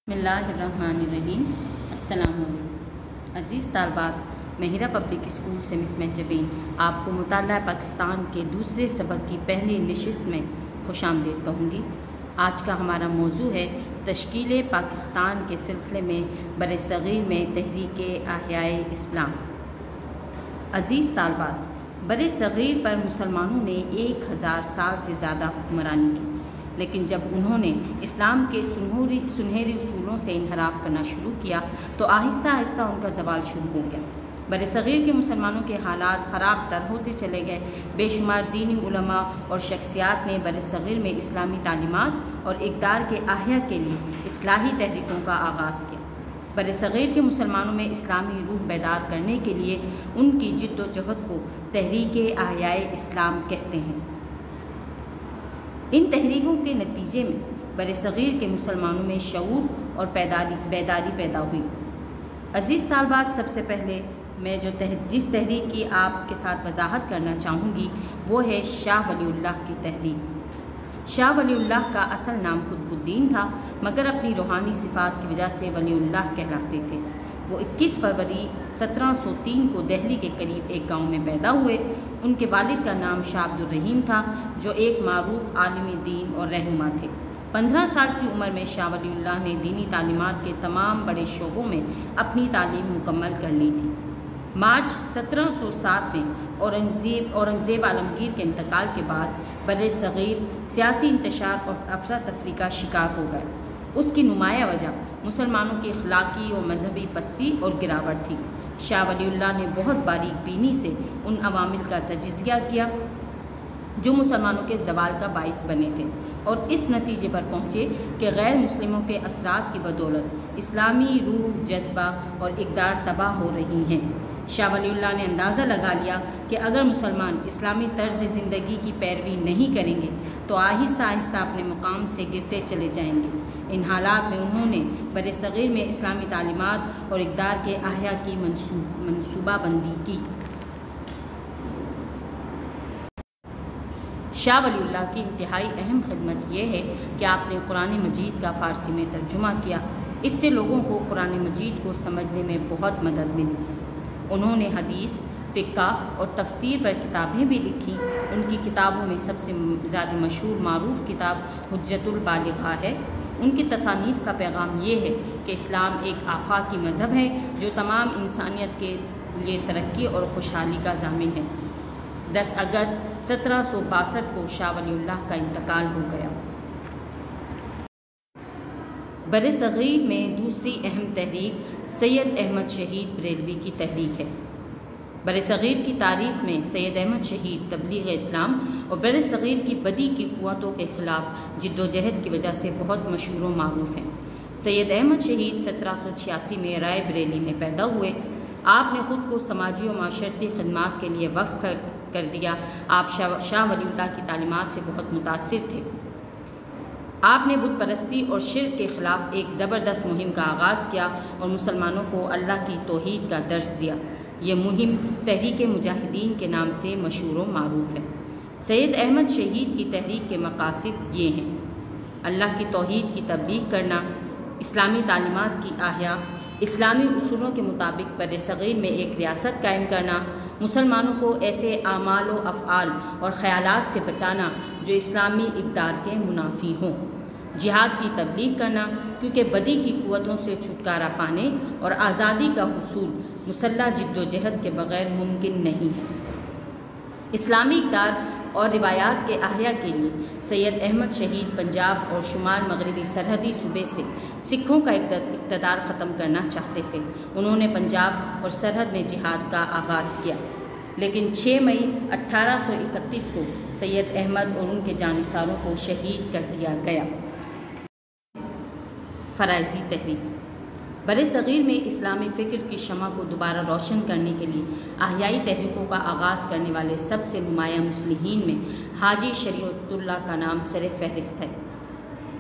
بسم اللہ الرحمن الرحیم۔ السلام علیکم عزیز طالبات، مہرہ پبلک اسکول سے مس مہجبین آپ کو مطالعہ پاکستان کے دوسرے سبق کی پہلی نشست میں خوش آمدید کہوں گی۔ آج کا ہمارا موضوع ہے تشکیل پاکستان کے سلسلے میں برصغیر میں تحریک احیاء اسلام۔ عزیز طالبات، برصغیر پر مسلمانوں نے 1000 سال سے زیادہ حکمرانی کی، لیکن جب انہوں نے اسلام کے سنہری اصولوں سے انحراف کرنا شروع کیا تو آہستہ آہستہ ان کا زوال شروع ہو گیا۔ برصغیر کے مسلمانوں کے حالات خراب تر ہوتے چلے گئے۔ بے شمار دینی علماء اور شخصیات نے برصغیر میں اسلامی تعلیمات اور اقدار کے احیاء کے لیے اصلاحی تحریکوں کا آغاز کیا۔ برصغیر کے مسلمانوں میں اسلامی روح بیدار کرنے کے لیے ان کی جد و جہد کو تحریک احیاء اسلام کہتے ہیں۔ ان تحریکوں کے نتیجے میں برصغیر کے مسلمانوں میں شعور اور بیداری پیدا ہوئی۔ عزیز طالبات، سب سے پہلے میں جس تحریک کی آپ کے ساتھ وضاحت کرنا چاہوں گی وہ ہے شاہ ولی اللہ کی تحریک۔ شاہ ولی اللہ کا اصل نام قطب الدین تھا، مگر اپنی روحانی صفات کی وجہ سے ولی اللہ کہلاتے تھے۔ وہ 21 فروری 1703 کو دہلی کے قریب ایک گاؤں میں پیدا ہوئے۔ ان کے والد کا نام شاہ عبد الرحیم تھا، جو ایک معروف عالم دین اور رہنما تھے۔ 15 سال کی عمر میں شاہ ولی اللہ نے دینی تعلیمات کے تمام بڑے شعبوں میں اپنی تعلیم مکمل کر لی تھی۔ مارچ 1707 میں اورنگزیب عالمگیر کے انتقال کے بعد برصغیر سیاسی انتشار اور افراتفری کا شکار ہو گئے۔ اس کی نمایاں وجہ مسلمانوں کی اخلاقی اور مذہبی پستی اور گراوٹ تھی۔ شاہ ولی اللہ نے بہت باریک بینی سے ان عوامل کا تجزیہ کیا جو مسلمانوں کے زوال کا باعث بنے تھے، اور اس نتیجے پر پہنچے کہ غیر مسلموں کے اثرات کی بدولت اسلامی روح، جذبہ اور اقدار تباہ ہو رہی ہیں۔ شاہ ولی اللہ نے اندازہ لگا لیا کہ اگر مسلمان اسلامی طرز زندگی کی پیروی نہیں کریں گے تو آہستہ آہستہ اپنے مقام سے گرتے چلے جائیں گے۔ ان حالات میں انہوں نے برصغیر میں اسلامی تعلیمات اور اقدار کے احیاء کی منصوبہ بندی کی۔ شاہ ولی اللہ کی انتہائی اہم خدمت یہ ہے کہ آپ نے قرآن مجید کا فارسی میں ترجمہ کیا۔ اس سے لوگوں کو قرآن مجید کو سمجھنے میں بہت مدد ملی۔ انہوں نے حدیث، فقہ اور تفسیر پر کتابیں بھی لکھیں۔ ان کی کتابوں میں سب سے زیادہ مشہور معروف کتاب حجت البالغہ ہے۔ ان کی تصانیف کا پیغام یہ ہے کہ اسلام ایک آفاقی مذہب ہے جو تمام انسانیت کے لیے ترقی اور خوشحالی کا ضامن ہے۔ 10 اگست 1762 کو شاہ ولی اللہ کا انتقال ہو گیا۔ برصغیر میں دوسری اہم تحریک سید احمد شہید بریلوی کی تحریک ہے۔ برصغیر کی تاریخ میں سید احمد شہید تبلیغ اسلام اور برصغیر کی بدی کی قوتوں کے خلاف جد و جہد کی وجہ سے بہت مشہور و معروف ہیں۔ سید احمد شہید 1786 میں رائے بریلی میں پیدا ہوئے۔ آپ نے خود کو سماجی و معاشرتی خدمات کے لیے وقف کر دیا۔ آپ شاہ ولی اللہ کی تعلیمات سے بہت متاثر تھے۔ آپ نے بت پرستی اور شرک کے خلاف ایک زبردست مہم کا آغاز کیا اور مسلمانوں کو اللہ کی توحید کا درس دیا۔ یہ مہم تحریک مجاہدین کے نام سے مشہور و معروف ہے۔ سید احمد شہید کی تحریک کے مقاصد یہ ہیں: اللہ کی توحید کی تبلیغ کرنا، اسلامی تعلیمات کی احیاء، اسلامی اصولوں کے مطابق برصغیر میں ایک ریاست قائم کرنا، مسلمانوں کو ایسے اعمال و افعال اور خیالات سے بچانا جو اسلامی اقدار کے منافی ہوں، جہاد کی تبلیغ کرنا کیونکہ بدی کی قوتوں سے چھٹکارا پانے اور آزادی کا حصول مسلح جد و جہد کے بغیر ممکن نہیں ہے۔ اسلامی اقدار اور روایات کے احیاء کے لیے سید احمد شہید پنجاب اور شمال مغربی سرحدی صوبے سے سکھوں کا اقتدار ختم کرنا چاہتے تھے۔ انہوں نے پنجاب اور سرحد میں جہاد کا آغاز کیا، لیکن 6 مئی 1831 کو سید احمد اور ان کے جانثاروں کو شہید کر دیا گیا۔ فرائضی تحریک برصغیر میں اسلامی فکر کی شمع کو دوبارہ روشن کرنے کے لیے احیائی تحریکوں کا آغاز کرنے والے سب سے نمایاں مصلحین میں حاجی شریعت اللہ کا نام سر فہرست ہے۔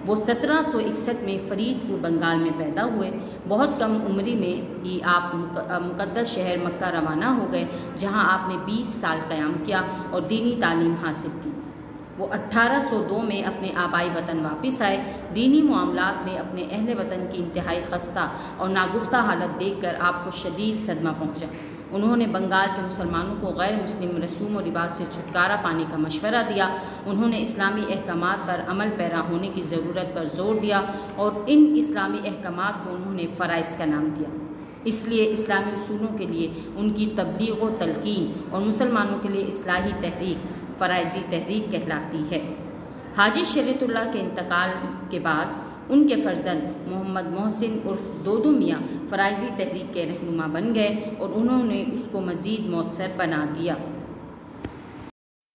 وہ 1761 میں فرید پور بنگال میں پیدا ہوئے۔ بہت کم عمری میں ہی آپ مقدس شہر مکہ روانہ ہو گئے، جہاں آپ نے 20 سال قیام کیا اور دینی تعلیم حاصل کی۔ وہ 1802 میں اپنے آبائی وطن واپس آئے۔ دینی معاملات میں اپنے اہل وطن کی انتہائی خستہ اور ناگفتہ حالت دیکھ کر آپ کو شدید صدمہ پہنچا۔ انہوں نے بنگال کے مسلمانوں کو غیر مسلم رسوم و رواج سے چھٹکارا پانے کا مشورہ دیا۔ انہوں نے اسلامی احکامات پر عمل پیرا ہونے کی ضرورت پر زور دیا اور ان اسلامی احکامات کو انہوں نے فرائض کا نام دیا۔ اس لیے اسلامی اصولوں کے لیے ان کی تبلیغ و تلقین اور مسلمانوں کے لیے اصلاحی تحریک فرائضی تحریک کہلاتی ہے۔ حاجی شریعت اللہ کے انتقال کے بعد ان کے فرزند محمد محسن عرف دودو میاں فرائضی تحریک کے رہنما بن گئے اور انہوں نے اس کو مزید مؤثر بنا دیا۔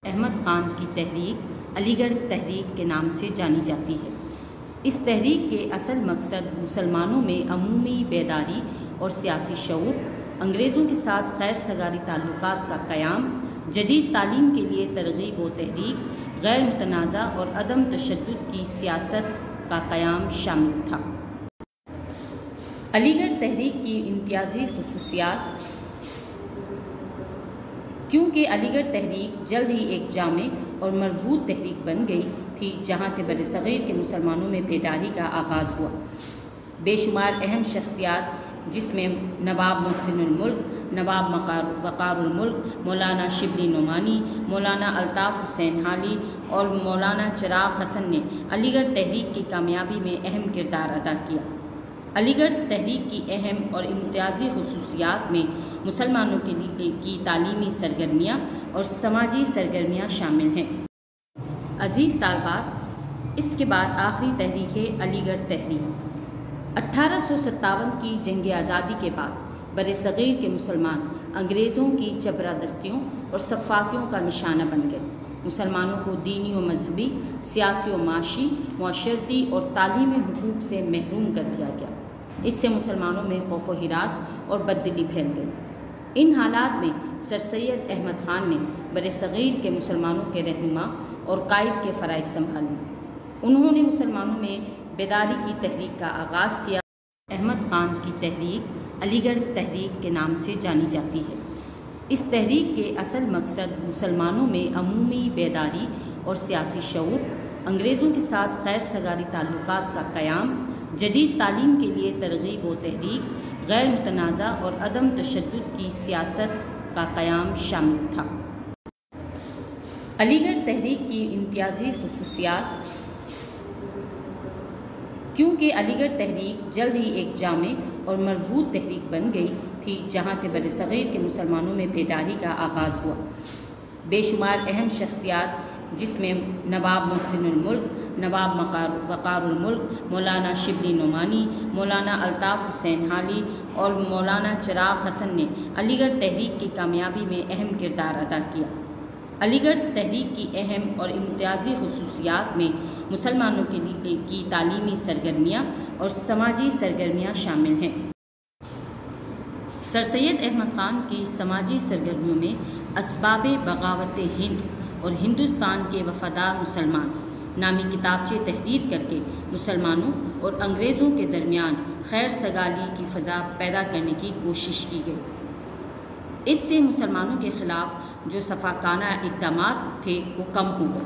احمد خان کی تحریک علی گڑھ تحریک کے نام سے جانی جاتی ہے۔ اس تحریک کے اصل مقصد مسلمانوں میں عمومی بیداری اور سیاسی شعور، انگریزوں کے ساتھ خیر سگالی تعلقات کا قیام، جدید تعلیم کے لیے ترغیب و تحریک، غیر متنازع اور عدم تشدد کی سیاست کا قیام شامل تھا۔ علی گڑھ تحریک کی امتیازی خصوصیات۔ کیونکہ علی گڑھ تحریک جلد ہی ایک جامع اور مربوط تحریک بن گئی تھی جہاں سے برصغیر کے مسلمانوں میں بیداری کا آغاز ہوا، بے شمار اہم شخصیات جس میں نواب محسن الملک، نواب وقار الملک، مولانا شبلی نعمانی، مولانا الطاف حسین حالی اور مولانا چراغ حسن نے علی گڑھ تحریک کی کامیابی میں اہم کردار ادا کیا۔ علی گڑھ تحریک کی اہم اور امتیازی خصوصیات میں مسلمانوں کے لیے کی تعلیمی سرگرمیاں اور سماجی سرگرمیاں شامل ہیں۔ عزیز طالبات، اس کے بعد آخری تحریک ہے علی گڑھ تحریک۔ 1857 کی جنگ آزادی کے بعد برصغیر کے مسلمان انگریزوں کی چپرادستیوں اور سفاکیوں کا نشانہ بن گئے۔ مسلمانوں کو دینی و مذہبی، سیاسی و معاشی، معاشرتی اور تعلیمی حقوق سے محروم کر دیا گیا۔ اس سے مسلمانوں میں خوف و ہراس اور بددلی پھیل گئی۔ ان حالات میں سر سید احمد خان نے برصغیر کے مسلمانوں کے رہنما اور قائد کے فرائض سنبھال لیے۔ انہوں نے مسلمانوں میں بیداری کی تحریک کا آغاز کیا۔ احمد خان کی تحریک علی گڑھ تحریک کے نام سے جانی جاتی ہے۔ اس تحریک کے اصل مقصد مسلمانوں میں عمومی بیداری اور سیاسی شعور، انگریزوں کے ساتھ خیر سگالی تعلقات کا قیام، جدید تعلیم کے لیے ترغیب و تحریک، غیر متنازع اور عدم تشدد کی سیاست کا قیام شامل تھا۔ علی گڑھ تحریک کی امتیازی خصوصیات۔ کیونکہ علی گڑھ تحریک جلد ہی ایک جامع اور مربوط تحریک بن گئی تھی جہاں سے برصغیر کے مسلمانوں میں بیداری کا آغاز ہوا، بے شمار اہم شخصیات جس میں نواب محسن الملک، نواب وقار الملک، مولانا شبلی نعمانی، مولانا الطاف حسین حالی اور مولانا چراغ حسن نے علی گڑھ تحریک کی کامیابی میں اہم کردار ادا کیا۔ علی گڑھ تحریک کی اہم اور امتیازی خصوصیات میں مسلمانوں کے لیے کی تعلیمی سرگرمیاں اور سماجی سرگرمیاں شامل ہیں۔ سر سید احمد خان کی سماجی سرگرمیوں میں اسباب بغاوت ہند اور ہندوستان کے وفادار مسلمان نامی کتابچے تحریر کر کے مسلمانوں اور انگریزوں کے درمیان خیر سگالی کی فضا پیدا کرنے کی کوشش کی گئی۔ اس سے مسلمانوں کے خلاف جو سفاکانہ اقدامات تھے وہ کم ہو گئے،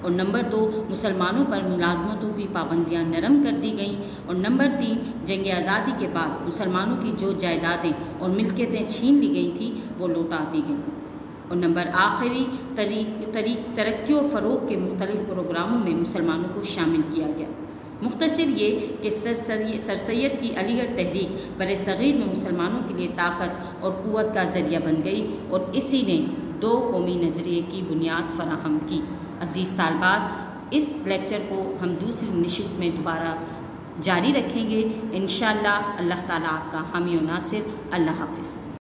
اور نمبر 2 مسلمانوں پر ملازمتوں کی پابندیاں نرم کر دی گئیں، اور نمبر 3 جنگ آزادی کے بعد مسلمانوں کی جو جائیدادیں اور ملکیتیں چھین لی گئی تھیں وہ لوٹا دی گئیں، اور نمبر آخری ترقی و فروغ کے مختلف پروگراموں میں مسلمانوں کو شامل کیا گیا۔ مختصر یہ کہ سر سید کی علی گڑھ تحریک برصغیر میں مسلمانوں کے لیے طاقت اور قوت کا ذریعہ بن گئی، اور اسی نے 2 قومی نظریے کی بنیاد فراہم کی۔ عزیز طالبات، اس لیکچر کو ہم دوسری نشست میں دوبارہ جاری رکھیں گے انشاءاللہ۔ اللہ تعالیٰ آپ کا حامی و ناصر۔ اللہ حافظ۔